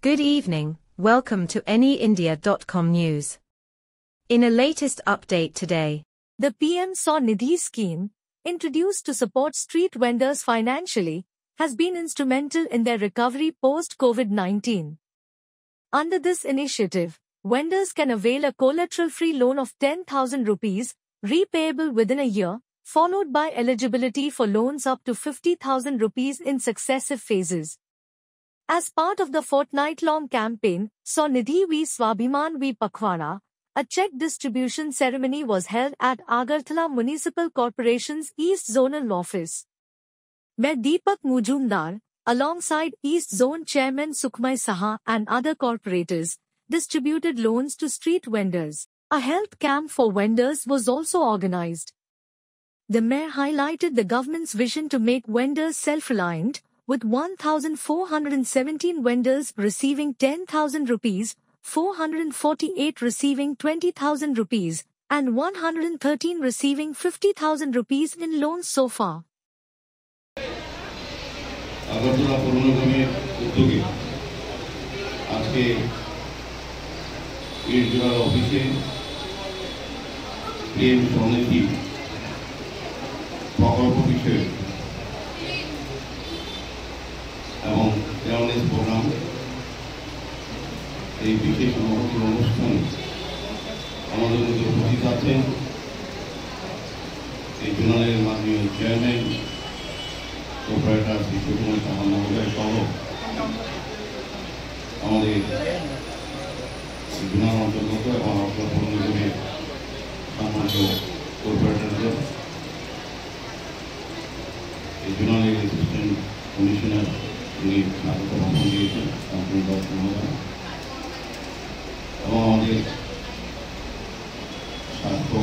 Good evening, welcome to AnyIndia.com news. In a latest update today, the PM Swanidhi scheme, introduced to support street vendors financially, has been instrumental in their recovery post-COVID-19. Under this initiative, vendors can avail a collateral-free loan of 10,000 rupees, repayable within a year, followed by eligibility for loans up to 50,000 rupees in successive phases. As part of the fortnight-long campaign, Swanidhi Vi Swabhiman Vi Pakhwara, a check distribution ceremony was held at Agartala Municipal Corporation's East Zonal Office. Mayor Deepak Majumdar, alongside East Zone Chairman Sukhmay Saha and other corporators, distributed loans to street vendors. A health camp for vendors was also organized. The mayor highlighted the government's vision to make vendors self-reliant, with 1,417 vendors receiving 10,000 rupees, 448 receiving 20,000 rupees, and 113 receiving 50,000 rupees in loans so far. Agartala পৌর নিগমের উদ্যোগে আজকে individual অফিসে PM Swanidhi প্রকল্প বিষয়ে এবং awareness programme এই বিশেষ মহৎ অনুষ্ঠানে আমাদের মধ্যে উপস্থিত আছেন এই জোনালের মাননীয় চেয়ারম্যান অপারেটর শ্রী সুকুমার সাহা মহোদয় সহ আমাদের জোনাল অন্তর্গত এবং আগরতলা পৌর নিগমের সম্মানিত কর্পোরেটরদের, এই জোনালের অ্যাসিস্ট্যান্ট কমিশনার উনি স্বাগত ভাষণ দিয়েছেন মহোদয়, এবং আমাদের স্বাস্থ্য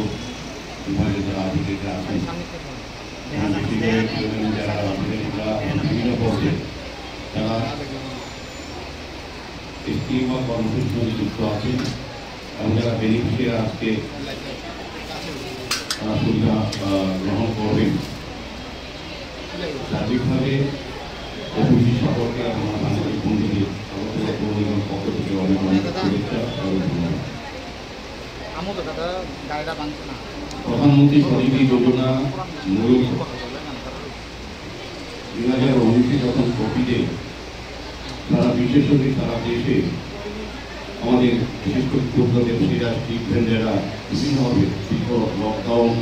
বিভাগের যারা আধিকারিকরা আছেন, যারা আধিকারিকরা বিভিন্ন পদে যারা স্কিম বা কর্মসূচির সঙ্গে যুক্ত আছেন এবং যারা বেনিফিশিয়ারি আজকে তারা সুবিধা গ্রহণ করবেন, সার্বিকভাবে অফিসি সকলকে এবং বাংলাদেশ বন্ধুকে আগরতলা পৌর নিগমের পক্ষ থেকে অনেক অনেক শুভেচ্ছা এবং ধন্যবাদ। প্রধানমন্ত্রী স্বনিধি যোজনা মূলত 2019 যখন কোভিডে সারা বিশেষভাবে সারা দেশে আমাদের বিশেষ করে ক্ষুদ্র ব্যবসায়ীরা, স্ট্রিট ভেন্ডাররা বিভিন্নভাবে দীর্ঘ লকডাউন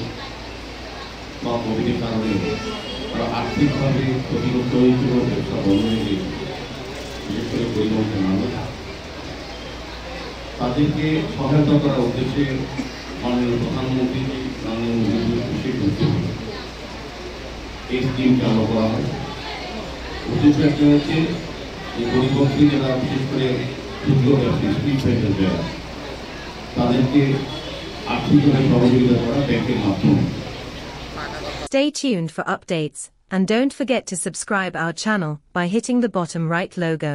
বা কোভিডের কারণে তারা আর্থিকভাবে ক্ষতিগ্রস্ত হয়েছিল, ব্যবসা বন্ধ হয়ে গিয়েছিল, বিশেষ করে পরিবহনের মানুষ। তাদেরকে সহায়তা করার উদ্দেশ্যে মাননীয় প্রধানমন্ত্রী বিশেষ উদ্যোগে এই স্কিম চালু করা হয়। উদ্দেশ্য একটা হচ্ছে এই গরিবী যারা বিশেষ করে ক্ষুদ্র ব্যবসায়ী, স্ট্রিট ভেন্ডার যারা, তাদেরকে আর্থিকভাবে সহযোগিতা করা ব্যাংকের মাধ্যমে। Stay tuned for updates, and don't forget to subscribe our channel by hitting the bottom right logo.